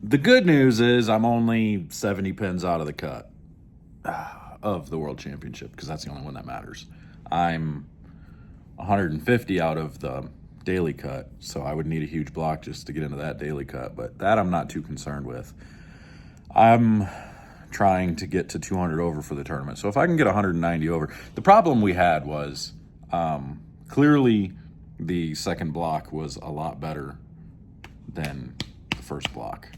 The good news is I'm only 70 pins out of the cut of the World Championship, because that's the only one that matters. I'm 150 out of the daily cut, so I would need a huge block just to get into that daily cut, but that I'm not too concerned with. I'm trying to get to 200 over for the tournament, so if I can get 190 over. The problem we had was clearly the second block was a lot better than the first block.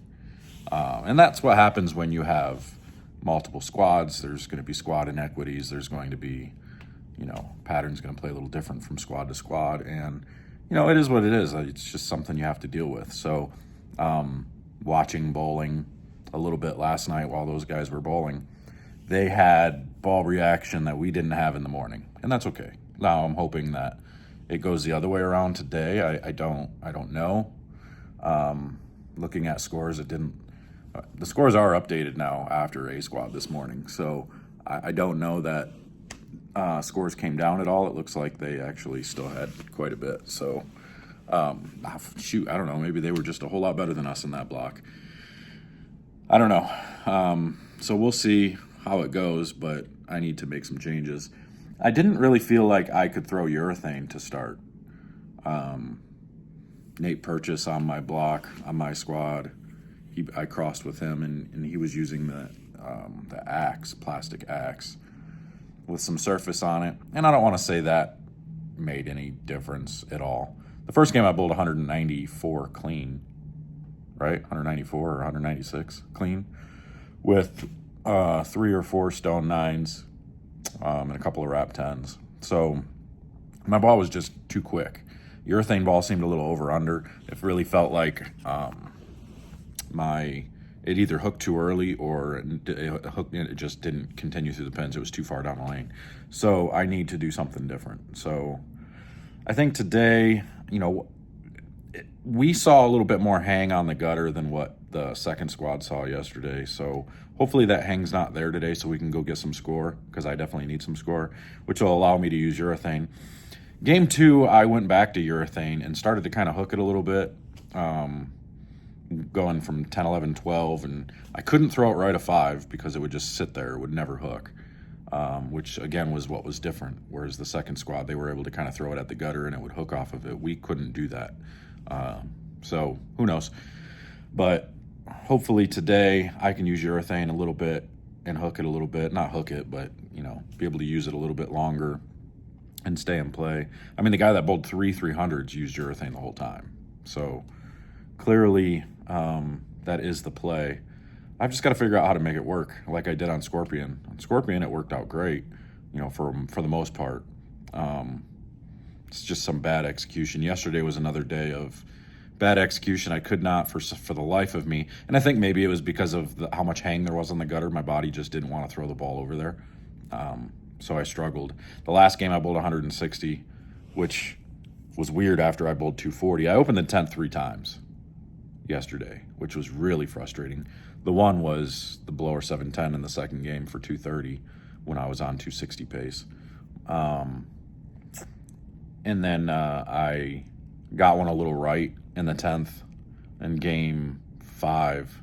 And that's what happens when you have multiple squads. There's going to be squad inequities. There's going to be, patterns going to play a little different from squad to squad. And, it is what it is. It's just something you have to deal with. So watching bowling a little bit last night while those guys were bowling, they had ball reaction that we didn't have in the morning. And that's okay. Now I'm hoping that it goes the other way around today. I don't know. Looking at scores, it didn't. The scores are updated now after A Squad this morning, so I don't know that scores came down at all. It looks like they actually still had quite a bit. So, shoot, I don't know. Maybe they were just a whole lot better than us in that block. I don't know. So we'll see how it goes, but I need to make some changes. I didn't really feel like I could throw urethane to start. Nate Purchase on my block, on my squad, I crossed with him, and he was using the axe, plastic axe, with some surface on it. And I don't want to say that made any difference at all. The first game I bowled 194 clean, right? 194 or 196 clean, with 3 or 4 stone 9s and a couple of wrap 10s. So my ball was just too quick. Urethane ball seemed a little over under. It really felt like it either hooked too early or it just didn't continue through the pins. It was too far down the lane. So I need to do something different. So I think today, we saw a little bit more hang on the gutter than what the second squad saw yesterday. So hopefully that hang's not there today, so we can go get some score, because I definitely need some score, which will allow me to use urethane. Game 2, I went back to urethane and started to kind of hook it a little bit, going from 10, 11, 12, and I couldn't throw it right a 5 because it would just sit there. It would never hook, which, again, was what was different, whereas the second squad, they were able to kind of throw it at the gutter and it would hook off of it. We couldn't do that. So who knows? But hopefully today I can use urethane a little bit and hook it a little bit. Not hook it, but, be able to use it a little bit longer and stay in play. I mean, the guy that bowled 3 300s used urethane the whole time. So clearly that is the play. I've just got to figure out how to make it work like I did on Scorpion. On Scorpion, it worked out great, for the most part. It's just some bad execution. Yesterday was another day of bad execution. I could not, for the life of me, and I think maybe it was because of how much hang there was on the gutter. My body just didn't want to throw the ball over there. So I struggled. The last game I bowled 160, which was weird after I bowled 240. I opened the 10th 3 times yesterday, which was really frustrating. The one was the blower 710 in the second game for 230 when I was on 260 pace. And then I got one a little right in the 10th in game 5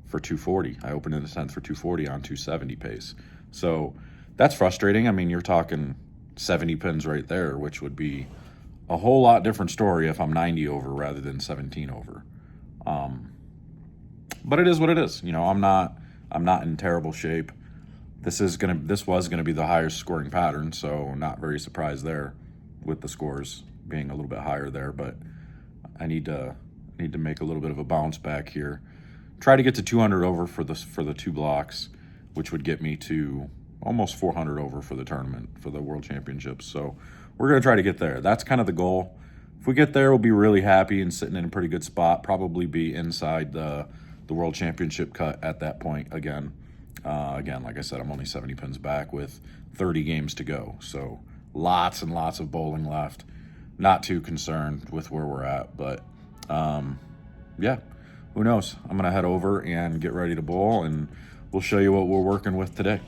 for 240. I opened in the 10th for 240 on 270 pace. So that's frustrating. I mean, you're talking 70 pins right there, which would be a whole lot different story if I'm 90 over rather than 17 over. But it is what it is. I'm not in terrible shape. This was gonna be the highest scoring pattern, so not very surprised there with the scores being a little bit higher there. But I need to make a little bit of a bounce back here. Try to get to 200 over for the 2 blocks, which would get me to almost 400 over for the tournament, for the World Championships. So we're going to try to get there. That's kind of the goal. If we get there, we'll be really happy and sitting in a pretty good spot, probably be inside the World Championship cut at that point again. Again, like I said, I'm only 70 pins back with 30 games to go. So lots and lots of bowling left. Not too concerned with where we're at, but yeah, who knows? I'm going to head over and get ready to bowl, and we'll show you what we're working with today.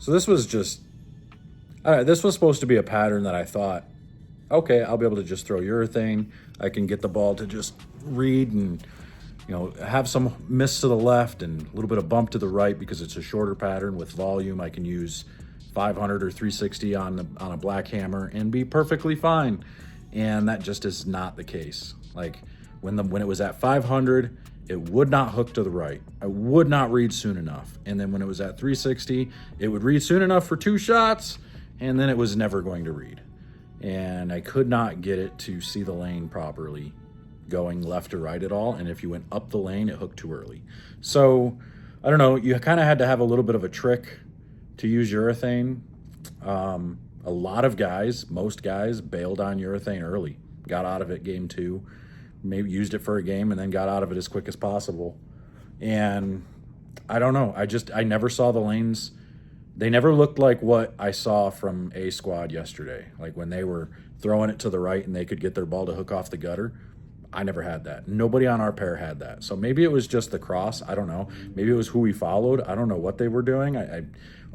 So this was just, this was supposed to be a pattern that I thought, okay, I'll be able to just throw urethane. I can get the ball to just read and, have some miss to the left and a little bit of bump to the right because it's a shorter pattern with volume. I can use 500 or 360 on a black hammer and be perfectly fine. And that just is not the case. Like when it was at 500, it would not hook to the right. I would not read soon enough. And then when it was at 360, it would read soon enough for 2 shots, and then it was never going to read. And I could not get it to see the lane properly going left or right at all. And if you went up the lane, it hooked too early. So I don't know, you kind of had to have a little bit of a trick to use urethane. A lot of guys, most guys, bailed on urethane early, got out of it game 2, maybe used it for a game and then got out of it as quick as possible. And I don't know, I never saw the lanes. They never looked like what I saw from A squad yesterday. Like when they were throwing it to the right and they could get their ball to hook off the gutter. I never had that. Nobody on our pair had that. So maybe it was just the cross. I don't know. Maybe it was who we followed. I don't know what they were doing.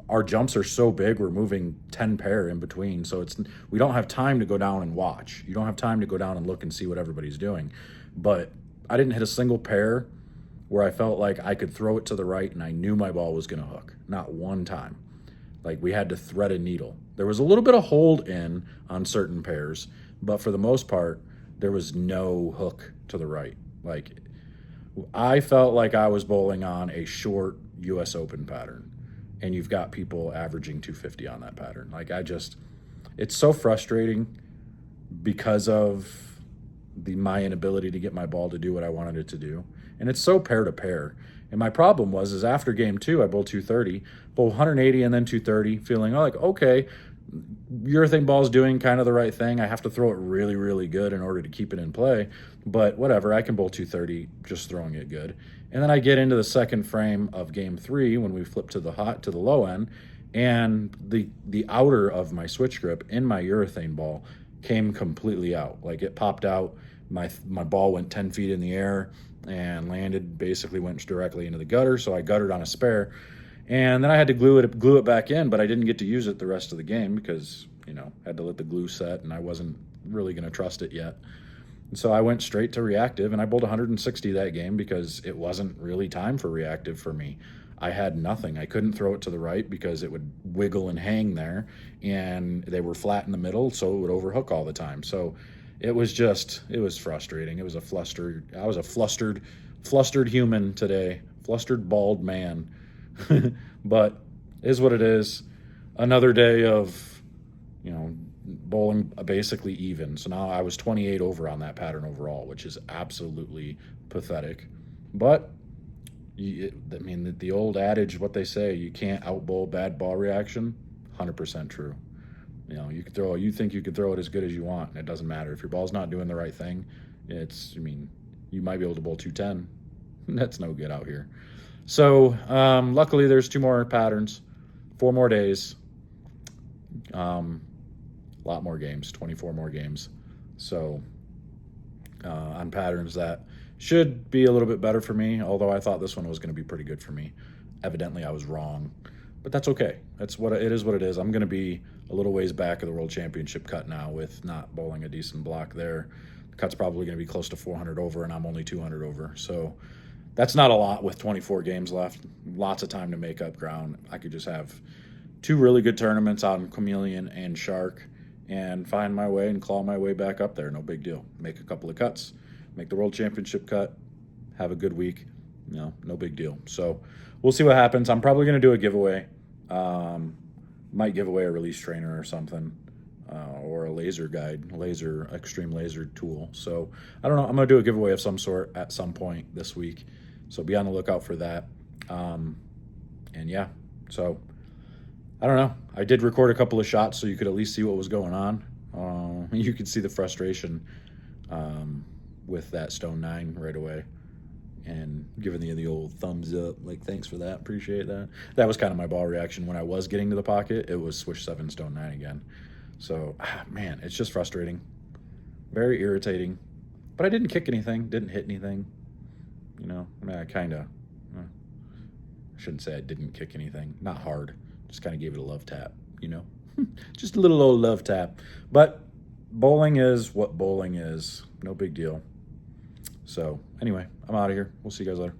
Our jumps are so big, we're moving 10 pair in between. So we don't have time to go down and watch. You don't have time to go down and look and see what everybody's doing. But I didn't hit a single pair where I felt like I could throw it to the right and I knew my ball was going to hook. Not one time. Like we had to thread a needle. There was a little bit of hold in on certain pairs, but for the most part, there was no hook to the right. Like I felt like I was bowling on a short US Open pattern, and you've got people averaging 250 on that pattern. Like it's so frustrating because of my inability to get my ball to do what I wanted it to do. And it's so pair to pair. And my problem is after game 2, I bowled 230, bowled 180 and then 230, feeling like, okay, urethane ball's doing kind of the right thing. I have to throw it really, really good in order to keep it in play. But whatever, I can bowl 230 just throwing it good. And then I get into the second frame of game 3 when we flip to the low end, and the outer of my switch grip in my urethane ball came completely out. Like it popped out. My ball went 10 feet in the air and landed, basically went directly into the gutter. So I guttered on a spare. And then I had to glue it back in, but I didn't get to use it the rest of the game because, had to let the glue set and I wasn't really going to trust it yet. And so I went straight to reactive and I bowled 160 that game because it wasn't really time for reactive for me. I had nothing. I couldn't throw it to the right because it would wiggle and hang there, and they were flat in the middle, so it would overhook all the time. So it was frustrating. I was a flustered human today, flustered bald man. But it is what it is. Another day of, bowling basically even. So now I was 28 over on that pattern overall, which is absolutely pathetic. But the old adage, what they say, you can't outbowl bad ball reaction, 100% true. You think you can throw it as good as you want, and it doesn't matter. If your ball's not doing the right thing, you might be able to bowl 210. That's no good out here. So luckily there's 2 more patterns, 4 more days, a lot more games, 24 more games. So on patterns that should be a little bit better for me, although I thought this one was going to be pretty good for me. Evidently I was wrong, but that's okay. That's what it is. I'm going to be a little ways back of the World Championship cut now with not bowling a decent block there. The cut's probably going to be close to 400 over, and I'm only 200 over. So that's not a lot with 24 games left. Lots of time to make up ground. I could just have 2 really good tournaments out in Chameleon and Shark and find my way and claw my way back up there. No big deal. Make a couple of cuts. Make the World Championship cut. Have a good week. No big deal. So we'll see what happens. I'm probably going to do a giveaway. Might give away a release trainer or something. Or a laser guide, extreme laser tool. So I don't know. I'm going to do a giveaway of some sort at some point this week. So be on the lookout for that. And yeah, so I don't know. I did record a couple of shots so you could at least see what was going on. You could see the frustration with that Stone 9 right away. And giving the old thumbs up, like, thanks for that, appreciate that. That was kind of my ball reaction when I was getting to the pocket. It was swish 7, Stone 9 again. So, man, it's just frustrating. Very irritating. But I didn't kick anything, didn't hit anything. I shouldn't say I didn't kick anything. Not hard. Just kind of gave it a love tap, you know? Just a little old love tap. But bowling is what bowling is. No big deal. So anyway, I'm out of here. We'll see you guys later.